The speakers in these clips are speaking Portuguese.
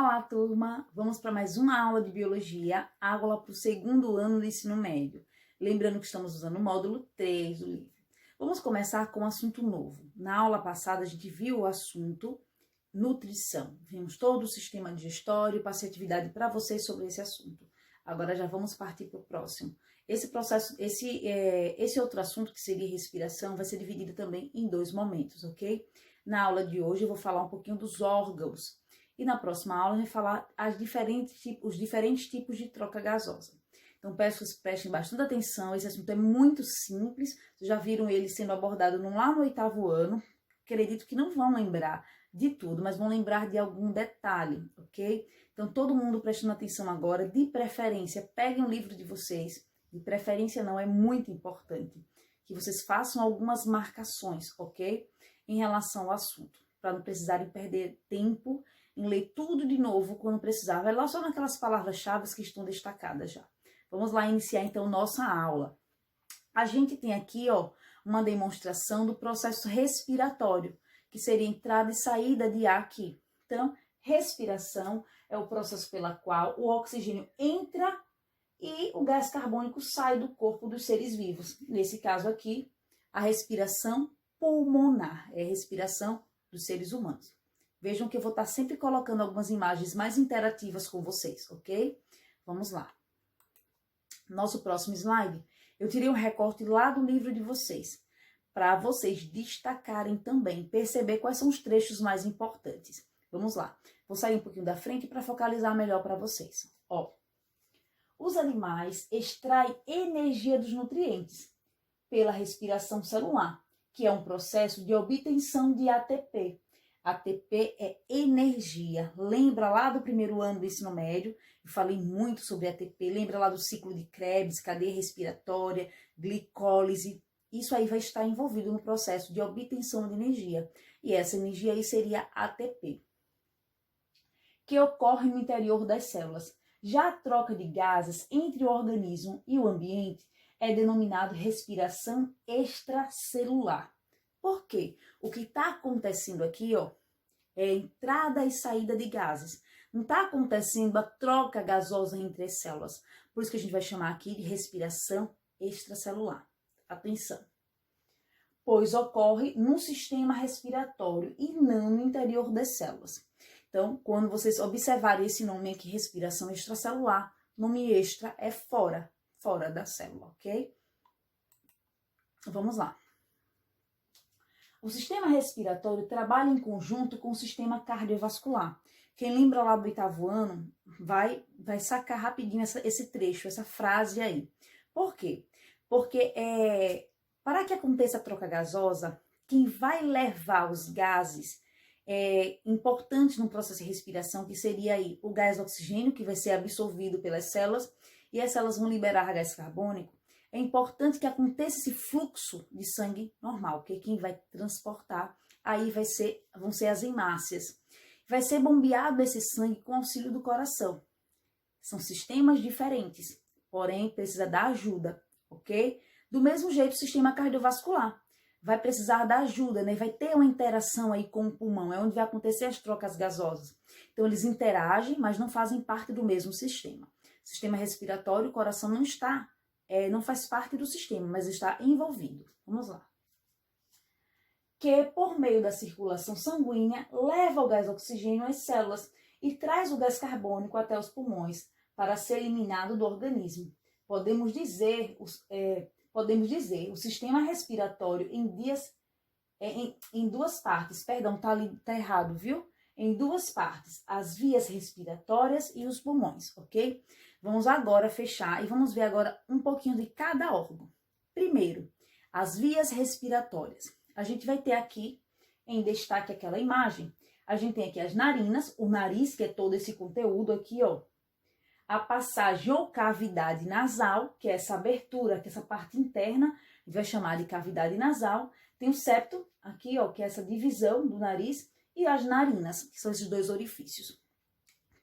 Olá, turma! Vamos para mais uma aula de Biologia, aula para o segundo ano do ensino médio. Lembrando que estamos usando o módulo 3 do livro. Vamos começar com um assunto novo. Na aula passada, a gente viu o assunto nutrição. Vimos todo o sistema digestório, passei atividade para vocês sobre esse assunto. Agora já vamos partir para o próximo. Esse outro assunto, que seria respiração, vai ser dividido também em dois momentos, ok? Na aula de hoje eu vou falar um pouquinho dos órgãos. E na próxima aula eu vou falar os diferentes tipos de troca gasosa. Então peço que vocês prestem bastante atenção, esse assunto é muito simples, vocês já viram ele sendo abordado lá no 8º ano, acredito que não vão lembrar de tudo, mas vão lembrar de algum detalhe, ok? Então todo mundo prestando atenção agora, de preferência, peguem o livro de vocês, de preferência não, é muito importante, que vocês façam algumas marcações, ok? Em relação ao assunto, para não precisarem perder tempo em ler tudo de novo quando precisar. Vai lá só naquelas palavras-chave que estão destacadas já. Vamos lá iniciar então nossa aula. A gente tem aqui, ó, uma demonstração do processo respiratório, que seria entrada e saída de ar aqui. Então, respiração é o processo pela qual o oxigênio entra e o gás carbônico sai do corpo dos seres vivos. Nesse caso aqui, a respiração pulmonar é a respiração dos seres humanos. Vejam que eu vou estar sempre colocando algumas imagens mais interativas com vocês, ok? Vamos lá. Nosso próximo slide, eu tirei um recorte lá do livro de vocês, para vocês destacarem também, perceber quais são os trechos mais importantes. Vamos lá. Vou sair um pouquinho da frente para focalizar melhor para vocês. Ó, os animais extraem energia dos nutrientes pela respiração celular, que é um processo de obtenção de ATP. ATP é energia. Lembra lá do primeiro ano do ensino médio? Eu falei muito sobre ATP. Lembra lá do ciclo de Krebs, cadeia respiratória, glicólise. Isso aí vai estar envolvido no processo de obtenção de energia. E essa energia aí seria ATP, que ocorre no interior das células. Já a troca de gases entre o organismo e o ambiente é denominado respiração extracelular. Por quê? O que está acontecendo aqui, ó, é entrada e saída de gases. Não está acontecendo a troca gasosa entre as células. Por isso que a gente vai chamar aqui de respiração extracelular. Atenção. Pois ocorre no sistema respiratório e não no interior das células. Então, quando vocês observarem esse nome aqui, respiração extracelular, nome extra é fora da célula, ok? Vamos lá. O sistema respiratório trabalha em conjunto com o sistema cardiovascular. Quem lembra lá do 8º ano vai sacar rapidinho esse trecho, essa frase aí. Por quê? Porque para que aconteça a troca gasosa, quem vai levar os gases importantes no processo de respiração, que seria aí o gás oxigênio, que vai ser absorvido pelas células, e as células vão liberar gás carbônico. É importante que aconteça esse fluxo de sangue normal, porque quem vai transportar aí vão ser as hemácias. Vai ser bombeado esse sangue com auxílio do coração. São sistemas diferentes, porém precisa da ajuda, ok? Do mesmo jeito, o sistema cardiovascular vai precisar da ajuda, né? Vai ter uma interação aí com o pulmão, é onde vai acontecer as trocas gasosas. Então eles interagem, mas não fazem parte do mesmo sistema. Sistema respiratório, o coração não faz parte do sistema, mas está envolvido. Vamos lá. Que por meio da circulação sanguínea leva o gás oxigênio às células e traz o gás carbônico até os pulmões para ser eliminado do organismo. Podemos dizer o sistema respiratório em duas partes. Perdão, tá errado, viu? Em duas partes, as vias respiratórias e os pulmões, ok? Vamos agora fechar e vamos ver agora um pouquinho de cada órgão. Primeiro, as vias respiratórias. A gente vai ter aqui, em destaque aquela imagem, a gente tem aqui as narinas, o nariz, que é todo esse conteúdo aqui, ó. A passagem ou cavidade nasal, que é essa abertura, que é essa parte interna, a gente vai chamar de cavidade nasal. Tem o septo aqui, ó, que é essa divisão do nariz, e as narinas, que são esses dois orifícios.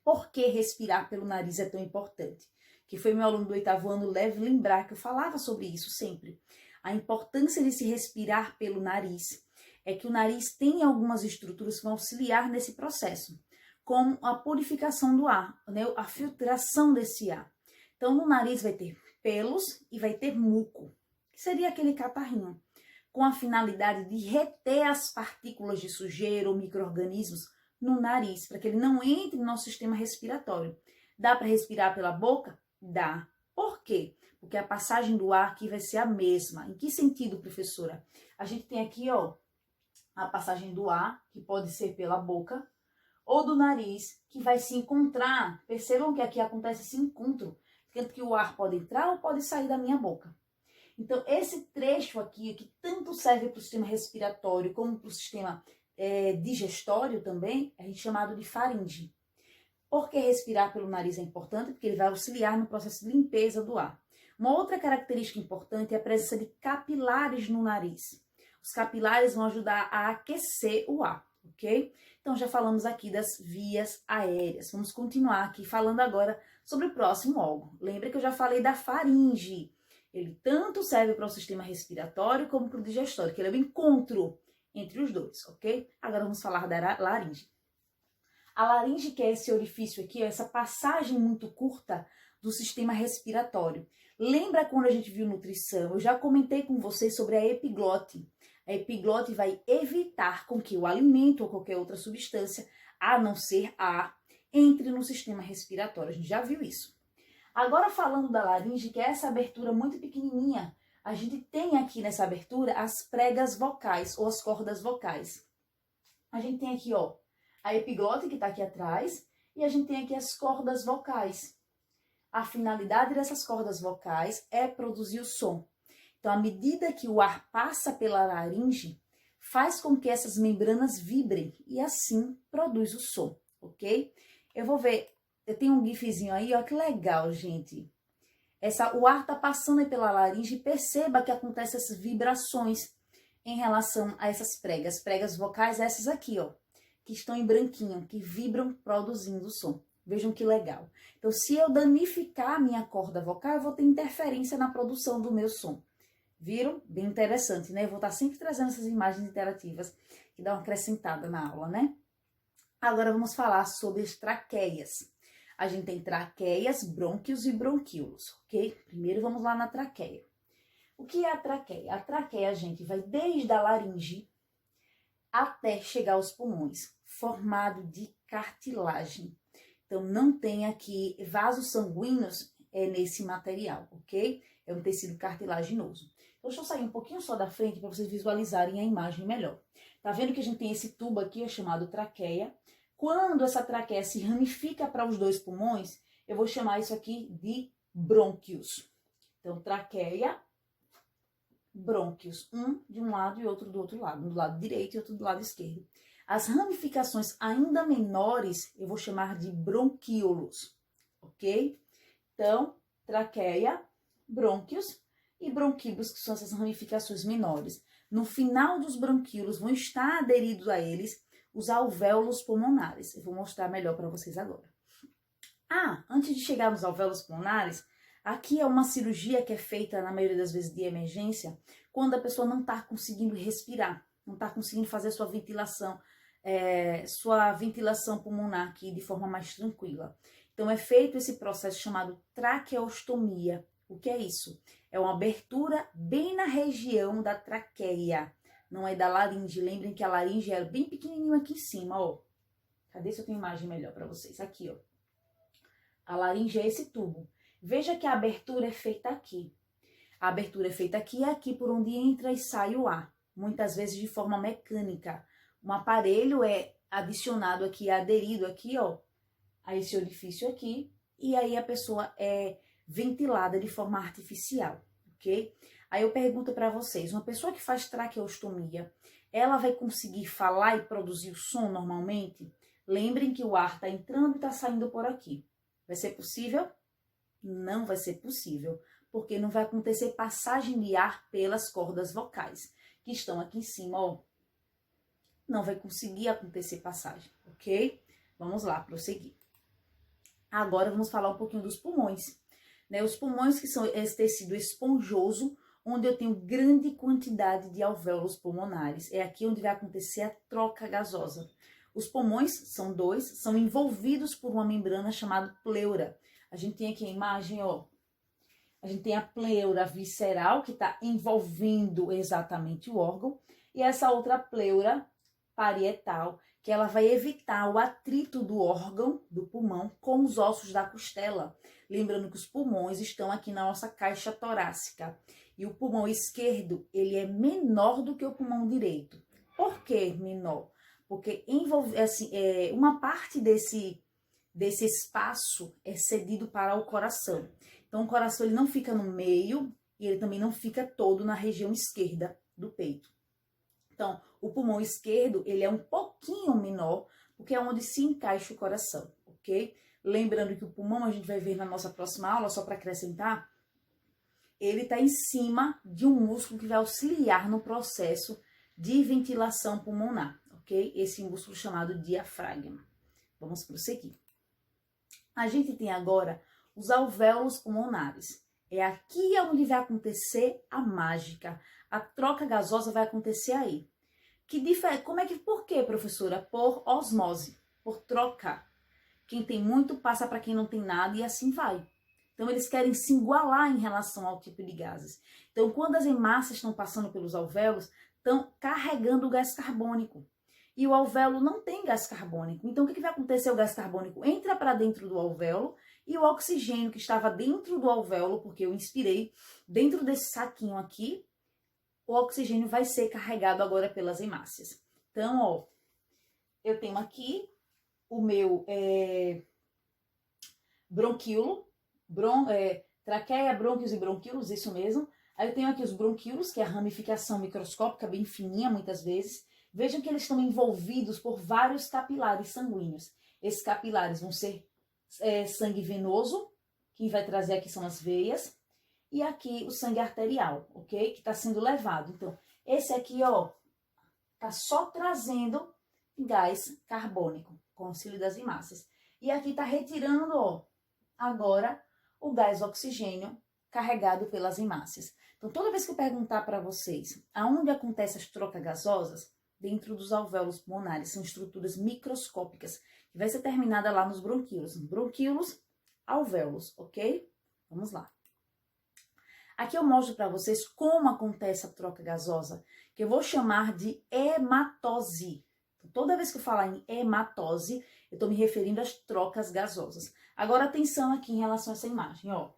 Por que respirar pelo nariz é tão importante? Que foi meu aluno do 8º ano, deve lembrar que eu falava sobre isso sempre. A importância de se respirar pelo nariz é que o nariz tem algumas estruturas que vão auxiliar nesse processo, com a purificação do ar, né? A filtração desse ar. Então, no nariz vai ter pelos e vai ter muco, que seria aquele catarrinho, com a finalidade de reter as partículas de sujeira ou micro-organismos no nariz, para que ele não entre no nosso sistema respiratório. Dá para respirar pela boca? Dá. Por quê? Porque a passagem do ar aqui vai ser a mesma. Em que sentido, professora? A gente tem aqui, ó, a passagem do ar, que pode ser pela boca, ou do nariz, que vai se encontrar. Percebam que aqui acontece esse encontro, tanto que o ar pode entrar ou pode sair da minha boca. Então, esse trecho aqui, que tanto serve para o sistema respiratório como para o sistema digestório também, é chamado de faringe. Por que respirar pelo nariz é importante? Porque ele vai auxiliar no processo de limpeza do ar. Uma outra característica importante é a presença de capilares no nariz. Os capilares vão ajudar a aquecer o ar, ok? Então, já falamos aqui das vias aéreas. Vamos continuar aqui falando agora sobre o próximo órgão. Lembra que eu já falei da faringe. Ele tanto serve para o sistema respiratório como para o digestório, que ele é o encontro entre os dois, ok? Agora vamos falar da laringe. A laringe, que é esse orifício aqui, essa passagem muito curta do sistema respiratório. Lembra quando a gente viu nutrição? Eu já comentei com vocês sobre a epiglote. A epiglote vai evitar com que o alimento ou qualquer outra substância, a não ser ar, entre no sistema respiratório. A gente já viu isso. Agora falando da laringe, que é essa abertura muito pequenininha, a gente tem aqui nessa abertura as pregas vocais ou as cordas vocais. A gente tem aqui, ó, a epiglote que está aqui atrás e a gente tem aqui as cordas vocais. A finalidade dessas cordas vocais é produzir o som. Então, à medida que o ar passa pela laringe, faz com que essas membranas vibrem e assim produz o som, ok? Eu vou ver, eu tenho um gifzinho aí, ó, que legal, gente. O ar tá passando aí pela laringe e perceba que acontecem essas vibrações em relação a essas pregas vocais, essas aqui, ó, que estão em branquinho, que vibram produzindo o som. Vejam que legal. Então, se eu danificar a minha corda vocal, eu vou ter interferência na produção do meu som. Viram? Bem interessante, né? Eu vou estar sempre trazendo essas imagens interativas que dão uma acrescentada na aula, né? Agora vamos falar sobre as traqueias. A gente tem traqueias, brônquios e bronquíolos, ok? Primeiro vamos lá na traqueia. O que é a traqueia? A traqueia, gente, vai desde a laringe até chegar aos pulmões, formado de cartilagem. Então, não tem aqui vasos sanguíneos nesse material, ok? É um tecido cartilaginoso. Então, deixa eu sair um pouquinho só da frente para vocês visualizarem a imagem melhor. Tá vendo que a gente tem esse tubo aqui, é chamado traqueia. Quando essa traqueia se ramifica para os dois pulmões, eu vou chamar isso aqui de brônquios. Então, traqueia, brônquios, um de um lado e outro do outro lado, um do lado direito e outro do lado esquerdo. As ramificações ainda menores, eu vou chamar de bronquíolos, ok? Então, traqueia, brônquios e bronquíolos, que são essas ramificações menores. No final dos bronquíolos vão estar aderidos a eles os alvéolos pulmonares. Eu vou mostrar melhor para vocês agora. Antes de chegar nos alvéolos pulmonares, aqui é uma cirurgia que é feita, na maioria das vezes, de emergência, quando a pessoa não está conseguindo respirar, não está conseguindo fazer sua ventilação pulmonar aqui de forma mais tranquila. Então, é feito esse processo chamado traqueostomia. O que é isso? É uma abertura bem na região da traqueia, não é da laringe. Lembrem que a laringe era bem pequenininho aqui em cima, ó. Cadê se eu tenho imagem melhor para vocês? Aqui, ó. A laringe é esse tubo. Veja que a abertura é feita aqui. A abertura é feita aqui e aqui por onde entra e sai o ar. Muitas vezes de forma mecânica. Um aparelho é adicionado aqui, aderido aqui, ó, a esse orifício aqui. E aí a pessoa é ventilada de forma artificial, ok? Aí eu pergunto para vocês, uma pessoa que faz traqueostomia, ela vai conseguir falar e produzir o som normalmente? Lembrem que o ar está entrando e está saindo por aqui. Vai ser possível? Não vai ser possível, porque não vai acontecer passagem de ar pelas cordas vocais, que estão aqui em cima, ó. Não vai conseguir acontecer passagem, ok? Vamos lá, prosseguir. Agora vamos falar um pouquinho dos pulmões, né? Os pulmões, que são esse tecido esponjoso, onde eu tenho grande quantidade de alvéolos pulmonares. É aqui onde vai acontecer a troca gasosa. Os pulmões são dois, são envolvidos por uma membrana chamada pleura. A gente tem aqui a imagem, ó. A gente tem a pleura visceral, que está envolvendo exatamente o órgão, e essa outra pleura parietal, que ela vai evitar o atrito do órgão, do pulmão, com os ossos da costela. Lembrando que os pulmões estão aqui na nossa caixa torácica. E o pulmão esquerdo, ele é menor do que o pulmão direito. Por que menor? Porque uma parte desse espaço é cedido para o coração. Então, o coração ele não fica no meio e ele também não fica todo na região esquerda do peito. Então, o pulmão esquerdo, ele é um pouquinho menor, porque é onde se encaixa o coração, ok? Lembrando que o pulmão, a gente vai ver na nossa próxima aula, só para acrescentar, ele está em cima de um músculo que vai auxiliar no processo de ventilação pulmonar, ok? Esse músculo chamado diafragma. Vamos prosseguir. A gente tem agora os alvéolos pulmonares. É aqui onde vai acontecer a mágica. A troca gasosa vai acontecer aí. Por quê, professora? Por osmose, por troca. Quem tem muito passa para quem não tem nada e assim vai. Então, eles querem se igualar em relação ao tipo de gases. Então, quando as hemácias estão passando pelos alvéolos, estão carregando o gás carbônico. E o alvéolo não tem gás carbônico. Então, o que vai acontecer? O gás carbônico entra para dentro do alvéolo e o oxigênio que estava dentro do alvéolo, porque eu inspirei, dentro desse saquinho aqui, o oxigênio vai ser carregado agora pelas hemácias. Então, ó, eu tenho aqui o meu bronquíolo, traqueia, brônquios e bronquíolos, isso mesmo. Aí eu tenho aqui os bronquíolos, que é a ramificação microscópica, bem fininha muitas vezes. Vejam que eles estão envolvidos por vários capilares sanguíneos. Esses capilares vão ser sangue venoso, que vai trazer aqui são as veias, e aqui o sangue arterial, ok? Que está sendo levado. Então, esse aqui, ó, tá só trazendo gás carbônico, com o auxílio das hemácias. E aqui tá retirando, ó, agora o gás oxigênio carregado pelas hemácias. Então, toda vez que eu perguntar para vocês aonde acontecem as trocas gasosas, dentro dos alvéolos pulmonares, são estruturas microscópicas, que vai ser terminada lá nos bronquíolos. Bronquíolos, alvéolos, ok? Vamos lá. Aqui eu mostro para vocês como acontece a troca gasosa, que eu vou chamar de hematose. Toda vez que eu falar em hematose, eu estou me referindo às trocas gasosas. Agora, atenção aqui em relação a essa imagem, ó.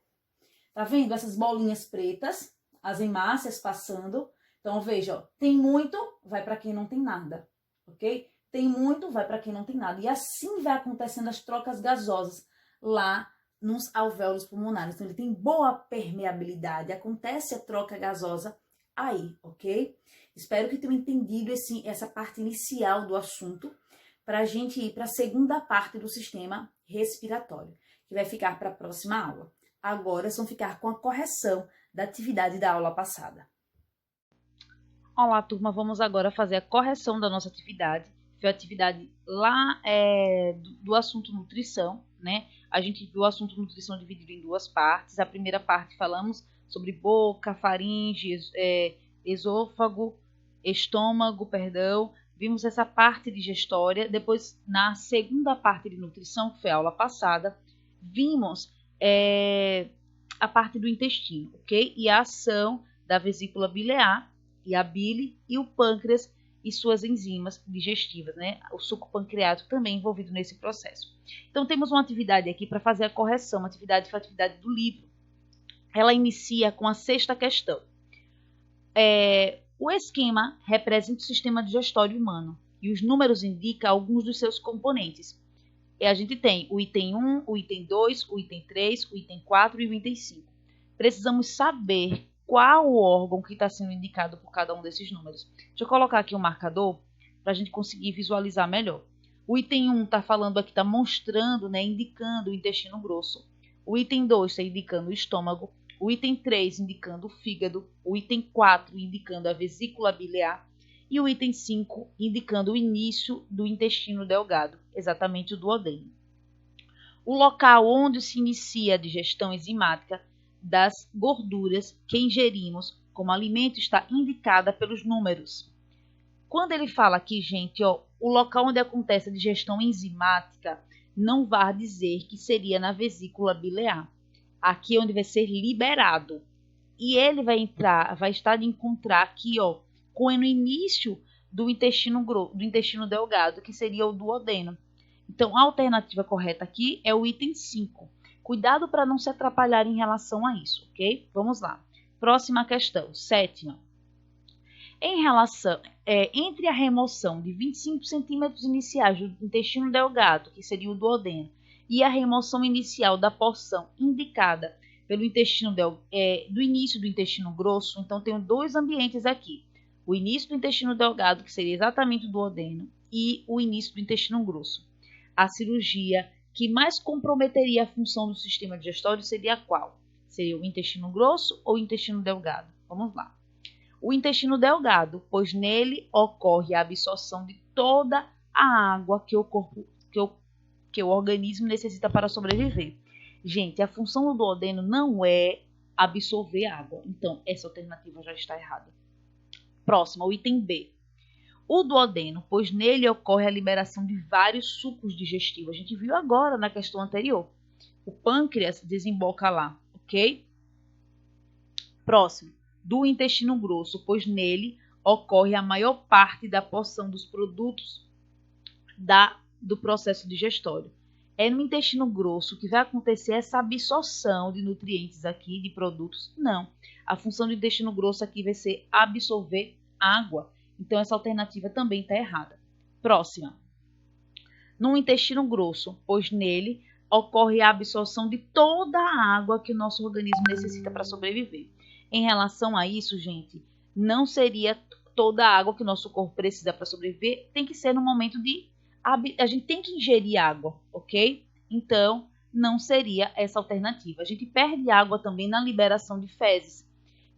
Tá vendo essas bolinhas pretas, as hemácias passando? Então, veja, ó, tem muito, vai para quem não tem nada, ok? Tem muito, vai para quem não tem nada. E assim vai acontecendo as trocas gasosas lá nos alvéolos pulmonares. Então, ele tem boa permeabilidade, acontece a troca gasosa aí, ok? Espero que tenham entendido essa parte inicial do assunto para a gente ir para a segunda parte do sistema respiratório, que vai ficar para a próxima aula. Agora, vocês vão ficar com a correção da atividade da aula passada. Olá, turma, vamos agora fazer a correção da nossa atividade. Foi a atividade lá do assunto nutrição, né? A gente viu o assunto nutrição dividido em duas partes. A primeira parte falamos sobre boca, faringe, esôfago, estômago, perdão. Vimos essa parte digestória. Depois, na segunda parte de nutrição, que foi a aula passada, vimos a parte do intestino, ok? E a ação da vesícula biliar e a bile e o pâncreas e suas enzimas digestivas, né? O suco pancreático também envolvido nesse processo. Então, temos uma atividade aqui para fazer a correção. Uma atividade foi a atividade do livro. Ela inicia com a sexta questão. O esquema representa o sistema digestório humano e os números indicam alguns dos seus componentes. E a gente tem o item 1, o item 2, o item 3, o item 4 e o item 5. Precisamos saber qual o órgão que está sendo indicado por cada um desses números. Deixa eu colocar aqui um marcador para a gente conseguir visualizar melhor. O item 1 está falando aqui, está mostrando, né, indicando o intestino grosso. O item 2 está indicando o estômago. O item 3 indicando o fígado. O item 4 indicando a vesícula biliar. E o item 5 indicando o início do intestino delgado, exatamente o duodeno. O local onde se inicia a digestão enzimática das gorduras que ingerimos como alimento está indicada pelos números. Quando ele fala aqui, gente, ó, o local onde acontece a digestão enzimática, não vai dizer que seria na vesícula biliar. Aqui é onde vai ser liberado. E ele vai estar de encontrar aqui, ó, com no início do intestino delgado, que seria o duodeno. Então, a alternativa correta aqui é o item 5. Cuidado para não se atrapalhar em relação a isso, ok? Vamos lá. Próxima questão, 7ª. Em relação, entre a remoção de 25 centímetros iniciais do intestino delgado, que seria o duodeno, e a remoção inicial da porção indicada pelo intestino do início do intestino grosso, então tenho dois ambientes aqui. O início do intestino delgado, que seria exatamente o duodeno, e o início do intestino grosso. A cirurgia que mais comprometeria a função do sistema digestório seria qual? Seria o intestino grosso ou o intestino delgado? Vamos lá. O intestino delgado, pois nele ocorre a absorção de toda a água que o organismo necessita para sobreviver. Gente, a função do duodeno não é absorver água. Então, essa alternativa já está errada. Próxima, o item B. O duodeno, pois nele ocorre a liberação de vários sucos digestivos. A gente viu agora na questão anterior. O pâncreas desemboca lá, ok? Próximo, do intestino grosso, pois nele ocorre a maior parte da porção dos produtos do processo digestório. É no intestino grosso que vai acontecer essa absorção de nutrientes aqui, de produtos? Não. A função do intestino grosso aqui vai ser absorver água. Então, essa alternativa também está errada. Próxima. No intestino grosso, pois nele ocorre a absorção de toda a água que o nosso organismo necessita para sobreviver. Em relação a isso, gente, não seria toda a água que o nosso corpo precisa para sobreviver, tem que ser no momento de... A gente tem que ingerir água, ok? Então, não seria essa alternativa. A gente perde água também na liberação de fezes.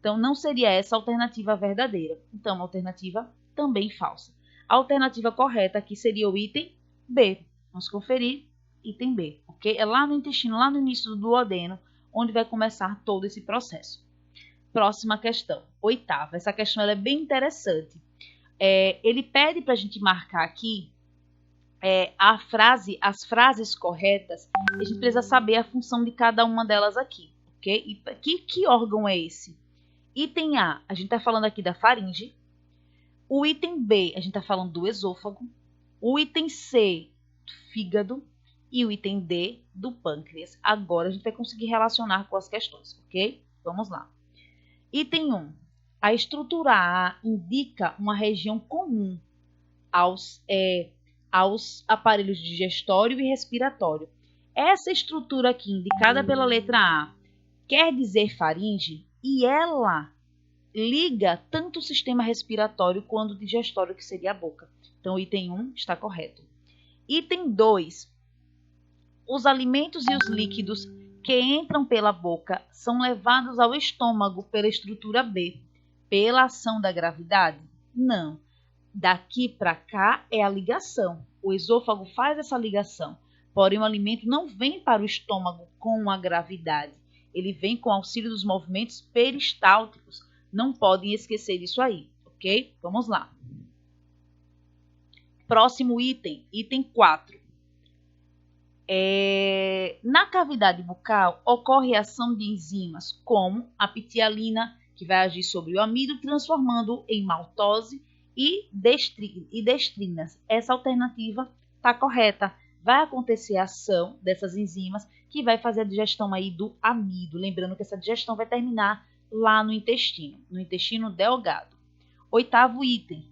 Então, não seria essa a alternativa verdadeira. Então, uma alternativa também falsa. A alternativa correta aqui seria o item B. Vamos conferir item B, ok? É lá no intestino, lá no início do duodeno, onde vai começar todo esse processo. Próxima questão, 8ª. Essa questão ela é bem interessante. Ele pede para a gente marcar aqui as frases corretas. A gente precisa saber a função de cada uma delas aqui, ok? E que órgão é esse? Item A, a gente está falando aqui da faringe. O item B, a gente está falando do esôfago. O item C, do fígado. E o item D, do pâncreas. Agora a gente vai conseguir relacionar com as questões, ok? Vamos lá. Item 1. A estrutura A indica uma região comum aos aparelhos digestório e respiratório. Essa estrutura aqui, indicada pela letra A, quer dizer faringe, e ela liga tanto o sistema respiratório quanto o digestório, que seria a boca. Então, o item 1 está correto. Item 2. Os alimentos e os líquidos que entram pela boca são levados ao estômago pela estrutura B, pela ação da gravidade? Não. Daqui para cá é a ligação. O esôfago faz essa ligação. Porém, o alimento não vem para o estômago com a gravidade. Ele vem com auxílio dos movimentos peristálticos. Não podem esquecer isso aí, ok? Vamos lá. Próximo item, item 4. Na cavidade bucal ocorre a ação de enzimas como a ptialina, que vai agir sobre o amido, transformando em maltose e destrinas. Essa alternativa está correta. Vai acontecer a ação dessas enzimas que vai fazer a digestão aí do amido. Lembrando que essa digestão vai terminar lá no intestino delgado. 8º item.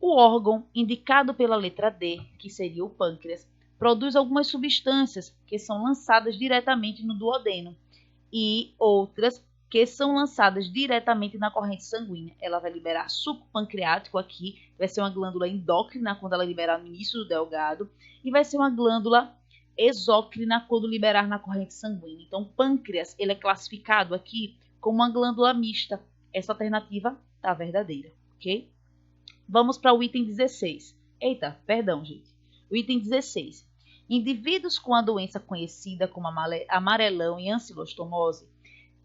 O órgão indicado pela letra D, que seria o pâncreas, produz algumas substâncias que são lançadas diretamente no duodeno e outras que são lançadas diretamente na corrente sanguínea. Ela vai liberar suco pancreático aqui, vai ser uma glândula endócrina quando ela liberar no início do delgado e vai ser uma glândula exócrina quando liberar na corrente sanguínea. Então, o pâncreas ele é classificado aqui como uma glândula mista. Essa alternativa está verdadeira, ok? Vamos para o item 16. Eita, perdão, gente. O item 16. Indivíduos com a doença conhecida como amarelão e ancilostomose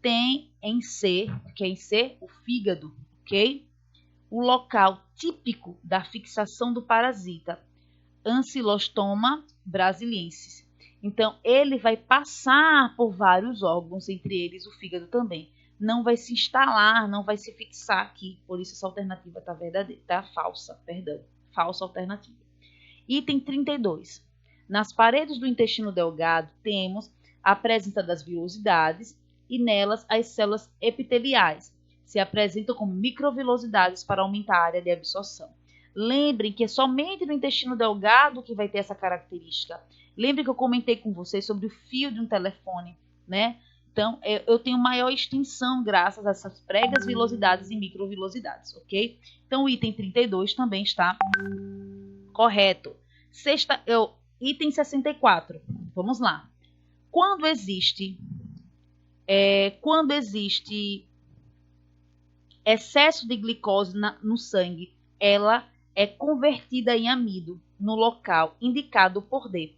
têm em C, que é em C, o fígado, ok? o local típico da fixação do parasita, Ancylostoma brasiliensis. Então, ele vai passar por vários órgãos, entre eles o fígado também. Não vai se instalar, não vai se fixar aqui. Por isso essa alternativa está verdadeira, tá falsa, perdão. Falsa alternativa. Item 32. Nas paredes do intestino delgado temos a presença das vilosidades e nelas as células epiteliais. Se apresentam como microvilosidades para aumentar a área de absorção. Lembrem que é somente no intestino delgado que vai ter essa característica. Lembrem que eu comentei com vocês sobre o fio de um telefone, né? Então, eu tenho maior extensão graças a essas pregas vilosidades e microvilosidades, ok? Então, o item 32 também está correto. Item 64. Vamos lá. Quando existe excesso de glicose no sangue, ela é convertida em amido no local indicado por D.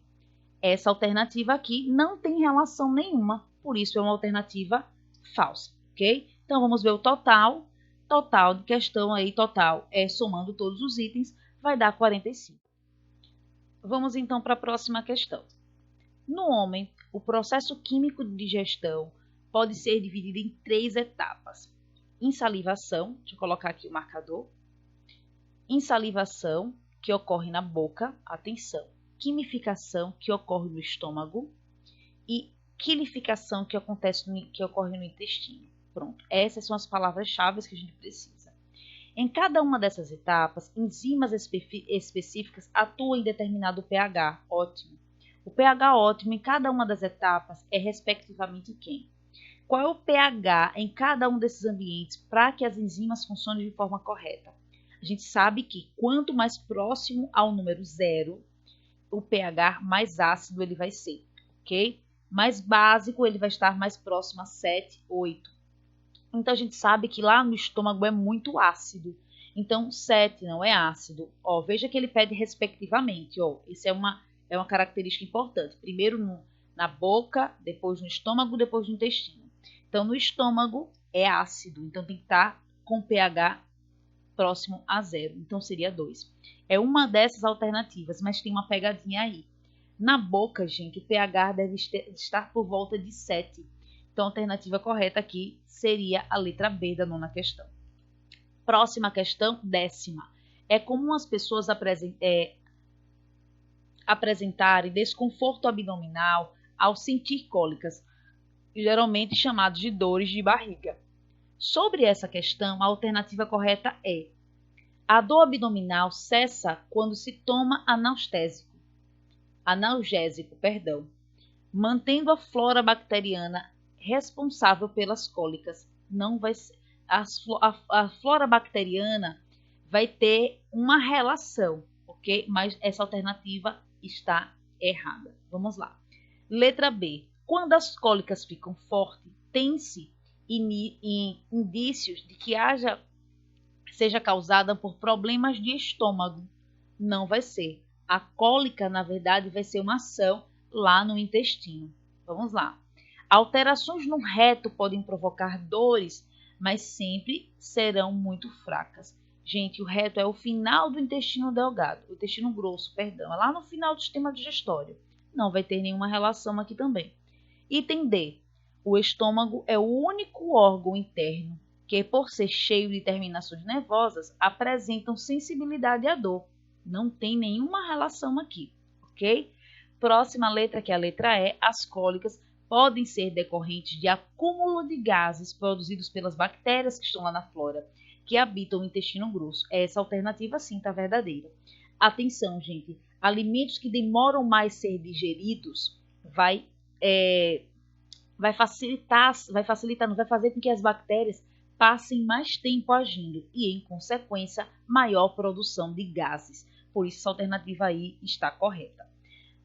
Essa alternativa aqui não tem relação nenhuma, por isso é uma alternativa falsa, ok? Então, vamos ver o total. Total de questão aí, total, somando todos os itens, vai dar 45. Vamos então para a próxima questão. No homem, o processo químico de digestão pode ser dividido em 3 etapas. Insalivação, deixa eu colocar aqui o marcador. Insalivação, que ocorre na boca, atenção. Quimificação, que ocorre no estômago. E quilificação, que ocorre no intestino. Pronto, essas são as palavras-chave que a gente precisa. Em cada uma dessas etapas, enzimas específicas atuam em determinado pH ótimo. O pH ótimo em cada uma das etapas é respectivamente quem? Qual é o pH em cada um desses ambientes para que as enzimas funcionem de forma correta? A gente sabe que quanto mais próximo ao número 0, o pH mais ácido ele vai ser, ok? Mais básico, ele vai estar mais próximo a 7, 8. Então, a gente sabe que lá no estômago é muito ácido. Então, 7 não é ácido. Ó, veja que ele pede respectivamente. Ó, isso é uma característica importante. Primeiro na boca, depois no estômago, depois no intestino. Então, no estômago é ácido. Então, tem que estar com pH próximo a 0. Então, seria 2. É uma dessas alternativas, mas tem uma pegadinha aí. Na boca, gente, o pH deve estar por volta de 7. Então, a alternativa correta aqui seria a letra B da 9ª questão. Próxima questão, 10ª. É comum as pessoas apresentarem desconforto abdominal ao sentir cólicas, geralmente chamados de dores de barriga. Sobre essa questão, a alternativa correta é: a dor abdominal cessa quando se toma analgésico, mantendo a flora bacteriana responsável pelas cólicas. Não vai ser, a flora bacteriana vai ter uma relação, ok? Mas essa alternativa está errada. Vamos lá. Letra B. Quando as cólicas ficam fortes, tem-se indícios de que seja causada por problemas de estômago. Não vai ser. A cólica, na verdade, vai ser uma ação lá no intestino. Vamos lá. Alterações no reto podem provocar dores, mas sempre serão muito fracas. Gente, o reto é o final do intestino delgado, o intestino grosso, perdão, é lá no final do sistema digestório. Não vai ter nenhuma relação aqui também. Item D. O estômago é o único órgão interno que, por ser cheio de terminações nervosas, apresentam sensibilidade à dor. Não tem nenhuma relação aqui, ok? Próxima letra, que é a letra E. As cólicas podem ser decorrentes de acúmulo de gases produzidos pelas bactérias que estão lá na flora, que habitam o intestino grosso. Essa alternativa, sim, está verdadeira. Atenção, gente. Alimentos que demoram mais a ser digeridos vai fazer com que as bactérias passem mais tempo agindo e, em consequência, maior produção de gases. Por isso, essa alternativa aí está correta.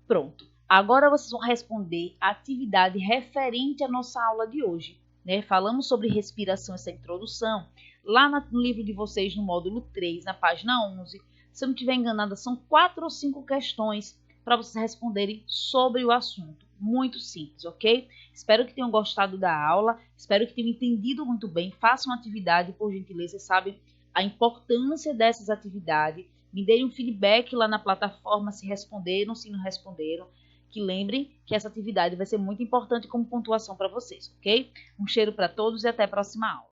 Pronto. Agora vocês vão responder a atividade referente à nossa aula de hoje, né? Falamos sobre respiração, essa introdução, lá no livro de vocês, no módulo 3, na página 11. Se eu não estiver enganada, são 4 ou 5 questões para vocês responderem sobre o assunto. Muito simples, ok? Espero que tenham gostado da aula, espero que tenham entendido muito bem. Façam uma atividade, por gentileza, sabe? a importância dessas atividades. Me deem um feedback lá na plataforma se responderam, se não responderam. Que lembrem que essa atividade vai ser muito importante como pontuação para vocês, ok? Um cheiro para todos e até a próxima aula.